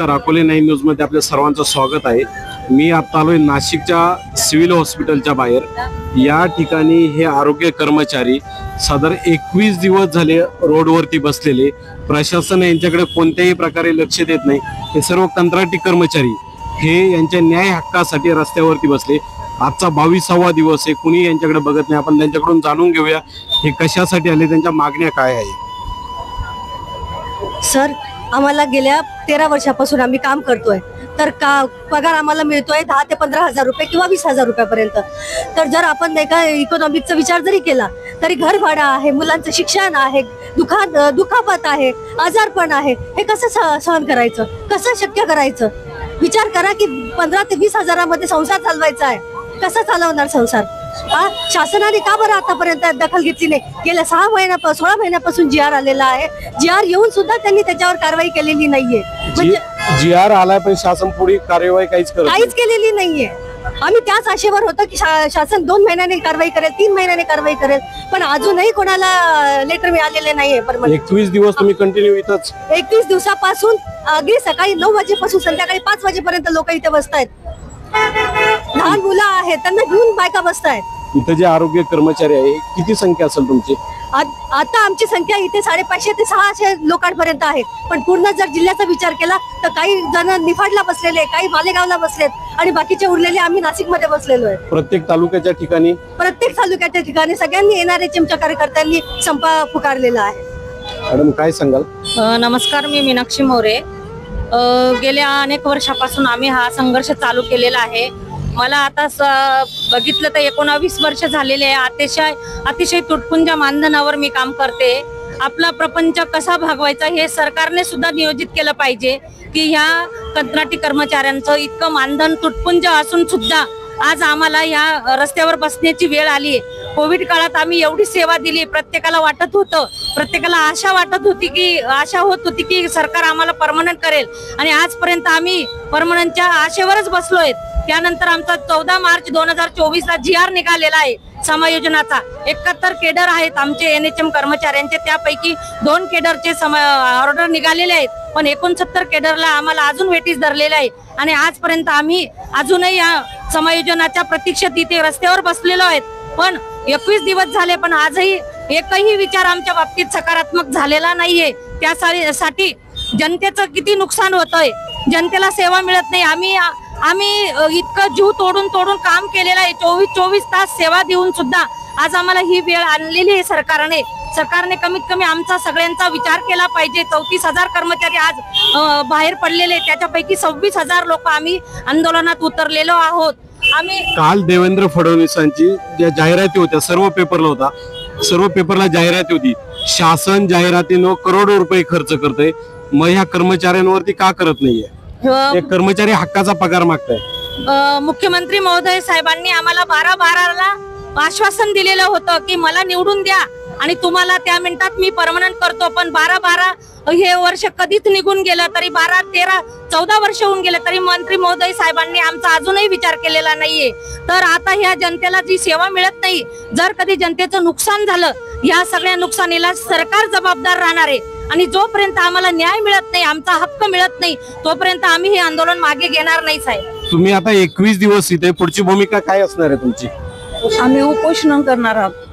नमस्कार, अकोले 9 न्यूज मध्ये आपल्या सर्वांचं स्वागत आहे। मी आता आलोय नाशिकच्या सिव्हिल हॉस्पिटलच्या बाहेर। या ठिकाणी हे आरोग्य कर्मचारी साधारण 21 दिवस झाले रोडवरती बसलेले। प्रशासन यांच्याकडे कोणत्याही प्रकारे लक्ष देत नाही। हे सर्व कंत्राटी कर्मचारी हे यांच्या न्याय हक्कासाठी रस्त्यावरती बसले। आजचा 22वा दिवस आहे, कुणी यांच्याकडे बघत नाही। आपण त्यांच्याकडून जाणून घेऊया हे कशासाठी आले, त्यांच्या मागण्या काय आहे। सर, आम्हाला गेल्या 13 वर्षापासून आम्ही काम करतोय, तर पगार आम्हाला मिळतोय 10 ते 15 हजार रुपये किंवा 20,000 रुपयापर्यंत। तर जर आपण नाही का इकॉनॉमिकचा विचार जरी केला तरी घर भाडं आहे, मुलांचं शिक्षण आहे, दुखापत आहे, आजारपण आहे, हे कसं सहन करायचं, कसं शक्य करायचं? विचार करा की 15 ते 20 हजारामध्ये संसार चालवायचा आहे, कसं चालवणार संसार? शासनाने का बरं आतापर्यंत दखल घेतली नाही? गेल्या 16 महिन्यापासून GR आलेला आहे। GR येऊन सुद्धा त्यांनी त्याच्यावर कारवाई केलेली नाहीये। म्हणजे GR आलाय पण शासन पुढे कार्यवाही काहीच केलेली नाहीये। आम्ही त्याच आशेवर होतो की शासन 2 महिन्याने कारवाई करेल, 3 महिन्याने कारवाई करेल, पण अजूनही कोणाला लेटर मिळालेले नाहीये। 21 दिवस तुम्ही कंटिन्यू इथंच? 21 दिवसापासून अगदी सकाळी 9 वाजेपासून संध्याकाळी 5 वाजेपर्यंत लोक इथे बसतायत। लहान मुलं आहेत, त्यांना घेऊन बायका बसतायत। इथे जे आरोग्य कर्मचारी आहे किती संख्या असेल तुमची? आता आमची संख्या इथे 550 ते 600 लोकांपर्यंत आहे, पण पूर्ण जर जिल्ह्याचा विचार केला तर काही जण निफाडला बसलेले, काही मालेगावला बसलेत आणि बाकीचे उरलेले आम्ही नाशिकमध्ये बसलेलो आहे। प्रत्येक तालुक्याच्या ठिकाणी सगळ्यांनी येणारे चिमच्या कार्यकर्त्यांनी संप पुकारलेला आहे। मॅडम काय सांगाल? नमस्कार, मी मीनाक्षी मोरे। गेल्या अनेक वर्षापासून आम्ही हा संघर्ष चालू केलेला आहे। मला आता बघितलं तर 19 वर्ष झालेले आहे। अतिशय तुटपुंजा मानधनावर मी काम करते। आपला प्रपंच कसा भागवायचा हे सरकारने सुद्धा नियोजित केलं पाहिजे की ह्या कंत्राटी कर्मचाऱ्यांचं इतकं मानधन तुटपुंज असून सुद्धा आज आम्हाला या रस्त्यावर बसण्याची वेळ आली। कोविड काळात आम्ही एवढी सेवा दिली, प्रत्येकाला वाटत होतं, प्रत्येकाला आशा होत होती की सरकार आम्हाला परमनंट करेल, आणि आजपर्यंत आम्ही परमनंटच्या आशेवरच बसलोय। त्यानंतर आमचा 14 मार्च 2024 ला GR निघालेला आहे समायोजनाचा। 71 केडर आहेत आमचे NHM कर्मचाऱ्यांचे, त्यापैकी 2 केडरचे ऑर्डर निघालेले आहेत, पण 69 केडरला आम्हाला अजून वेटीस धरलेले आहे, आणि आजपर्यंत आम्ही अजूनही या समायोजनाच्या प्रतीक्षेत इथे रस्त्यावर बसलेलो आहेत। पण 21 दिवस झाले, पण आजही एकही विचार आमच्या बाबतीत सकारात्मक झालेला नाहीये। त्यासाठी जनतेचं किती नुकसान होतंय, जनतेला सेवा मिळत नाही। आम्ही इतकं जीव तोडून काम केलेलं आहे, 24 तास सेवा देऊन सुद्धा आज आम्हाला ही वेळ आणलेली आहे सरकारने कमीत कमी आमचा सगळ्यांचा विचार केला पाहिजे। 34,000 कर्मचारी आज बाहेर पडलेले, त्याच्यापैकी 26,000 लोक आम्ही आंदोलनात उतरलेलो आहोत। काल देवेंद्र फडणवीसांची ज्या जाहिराती होत्या, सर्व पेपरला जाहिराती होती, शासन जाहिरातीनं करोडो रुपये खर्च करतंय, मग ह्या कर्मचाऱ्यांवरती का करत नाहीये? ते कर्मचारी हक्काचा पगार मागताय। मुख्यमंत्री महोदय साहेबांनी आम्हाला 12/12 आश्वासन दिलेलं होतं की मला निवडून द्या आणि तुम्हाला त्या मिनिटात मी परमनंट करतो, पण 12/12 हे वर्ष कधीच निघून गेलं, तरी 12, 13, 14 वर्ष होऊन गेले, तरी मंत्री महोदय साहेबांनी आमचा अजूनही विचार केलेला नाहीये। तर आता ह्या जनतेला जी सेवा मिळत नाही, जर कधी जनतेचं नुकसान झालं, ह्या सगळ्या नुकसानीला सरकार जबाबदार राहणार आहे, आणि जोपर्यंत आम्हाला न्याय मिळत नाही, आमचा हक्क मिळत नाही, तोपर्यंत आम्ही हे आंदोलन मागे घेणार नाही साहेब। तुम्ही आता 21 दिवस इथे, पुढची भूमिका काय असणार आहे तुमची? आम्ही उपोषण करणार आहोत।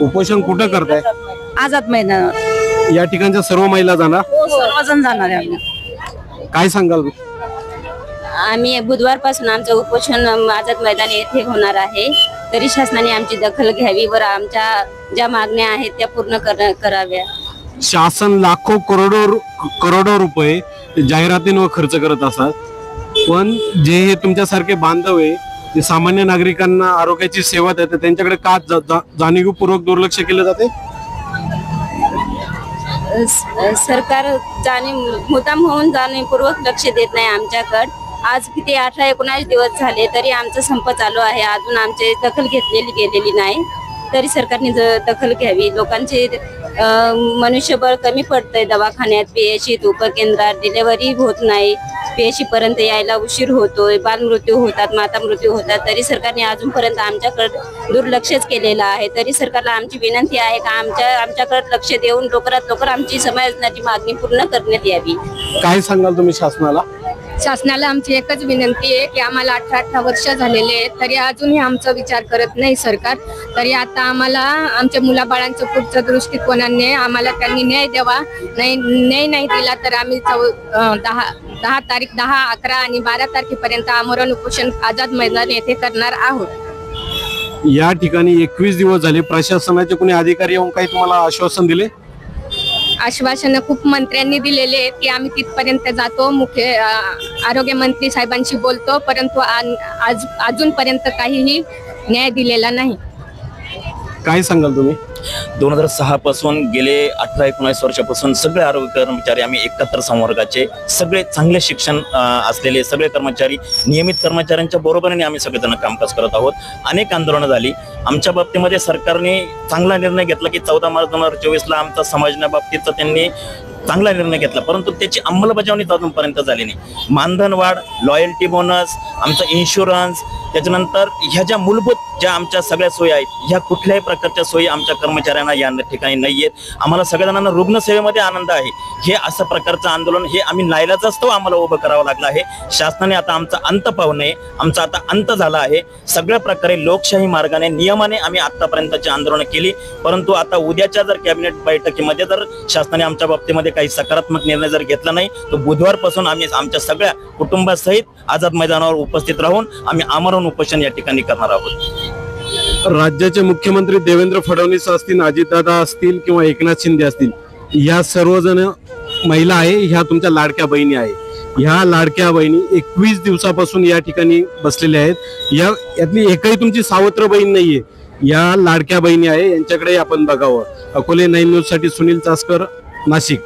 उपोषण कुठं करताय? आझाद मैदानावर। या ठिकाणच्या सर्व महिला जाणार? सर्वजण जाणार आहे आम्ही। काय सांगाल? आम्ही बुधवारपासून आमचं उपोषण आझाद मैदान येथे होणार आहे, तरी शासनाने आमची दखल घ्यावी व आमच्या ज्या मागण्या आहेत त्या पूर्ण कराव्या। शासन लाखो करोडो रुपये जाहिरातींवर खर्च करत असतात, पण जे हे तुमच्यासारखे बांधव आहे, जे सामान्य नागरिकांना आरोग्याची सेवा देतात, त्यांच्याकडे का जाणीवपूर्वक दुर्लक्ष केलं जाते? सरकार मुद्दाम होऊन जाणीवपूर्वक लक्ष देत नाही आमच्याकडे। आज किती 18-19 दिवस झाले तरी आमचा संप चालू आहे, अजून आमची दखल घेतलेली गेलेली नाही, तरी सरकारने दखल घ्यावी। लोकांचे मनुष्यबळ कमी पडतंय दवाखान्यात, PHC उपकेंद्रात डिलिव्हरी होत नाही, PHC पर्यंत यायला उशीर होतोय, बालमृत्यू होतात, माता मृत्यू होतात, तरी सरकारने अजूनपर्यंत आमच्याकडे दुर्लक्षच केलेलं आहे। तरी सरकारला आमची विनंती आहे का आमच्याकडे लक्ष देऊन लवकरात लवकर आमची समायोजनाची मागणी पूर्ण करण्यात यावी। काय सांगाल तुम्ही शासनाला? शासनाला आमची एकच विनंती आहे की आम्हाला 18 वर्ष झालेले आहेत तरी अजूनही आमचा विचार करत नाही सरकार. तरी आता आम्हाला आमच्या मुलाबाळांच्या पुढच्या दृष्टिकोनाने आम्हाला त्यांनी न्याय द्यावा. न्याय नाही दिला तर आम्ही 10 तारीख 10, 11 आणि 12 तारखेपर्यंत आमरण उपोषण आझाद मैदान येथे करणार आहोत. या ठिकाणी 21 दिवस झाले, प्रशासनाचे कोणी अधिकारी येऊन काही तुम्हाला आश्वासन दिले? आश्वासनं खूप मंत्र्यांनी दिलेले आहेत की आम्ही तिथपर्यंत जातो, मुख्य आरोग्य मंत्री साहेबांशी बोलतो, परंतु अजूनपर्यंत काहीही न्याय दिलेला नाही. काय सांगाल तुम्ही? 2006 पासून गेले 18-19 वर्षापासून सगळे आरोग्य कर्मचारी आम्ही एकत्र संवर्गाचे सगळे चांगले शिक्षण असलेले सगळे कर्मचारी, नियमित कर्मचाऱ्यांच्या बरोबरीने आम्ही सगळेजण कामकाज करत आहोत. अनेक आंदोलनं झाली. आमच्या बाबतीमध्ये सरकारने चांगला निर्णय घेतला की 14 मार्च 2024ला आमचा समाजण्याबाबतीचा त्यांनी चांगला निर्णय घेतला, परंतु त्याची अंमलबजावणी अजूनपर्यंत झाली नाही. मानधन वाढ, लॉयल्टी बोनस, आमचा इन्शुरन्स, त्याच्यानंतर ह्या ज्या मूलभूत ज्या आमच्या सगळ्या सोयी आहेत, ह्या कुठल्याही प्रकारच्या सोयी आमच्या कर्मचाऱ्यांना या ठिकाणी नाही आहेत. आम्हाला सगळ्यांना रुग्णसेवेमध्ये आनंद आहे. हे असं प्रकारचं आंदोलन हे आम्ही नाईलाजास्तव आम्हाला उभं करावं लागलं आहे. शासनाने आता आमचा अंत पाहू नये, आमचा आता अंत झाला आहे. सगळ्या प्रकारे लोकशाही मार्गाने नियमाने आम्ही आतापर्यंतची आंदोलनं केली, परंतु आता उद्याच्या जर कॅबिनेट बैठकीमध्ये जर शासनाने आमच्या बाबतीमध्ये काही सकारात्मक निर्णय जर घेतला नाही तर बुधवारपासून आम्ही आमच्या सगळ्या कुटुंबासहित आझाद मैदानावर उपस्थित राहून आम्ही आमरण उपोषण या ठिकाणी करणार आहोत. राज्याचे मुख्यमंत्री देवेंद्र फडणवीस असतील, अजितदादा असतील किंवा एकनाथ शिंदे असतील, या सर्वजण महिला आहे, ह्या तुमच्या लाडक्या बहिणी आहे. ह्या लाडक्या बहिणी 21 दिवसापासून या ठिकाणी बसलेल्या आहेत. यातली एकही तुमची सावत्र बहीण नाहीये. या लाडक्या बहिणी आहे, यांच्याकडे आपण बघावं. अकोले 9 न्यूज साठी सुनील चासकर, नाशिक.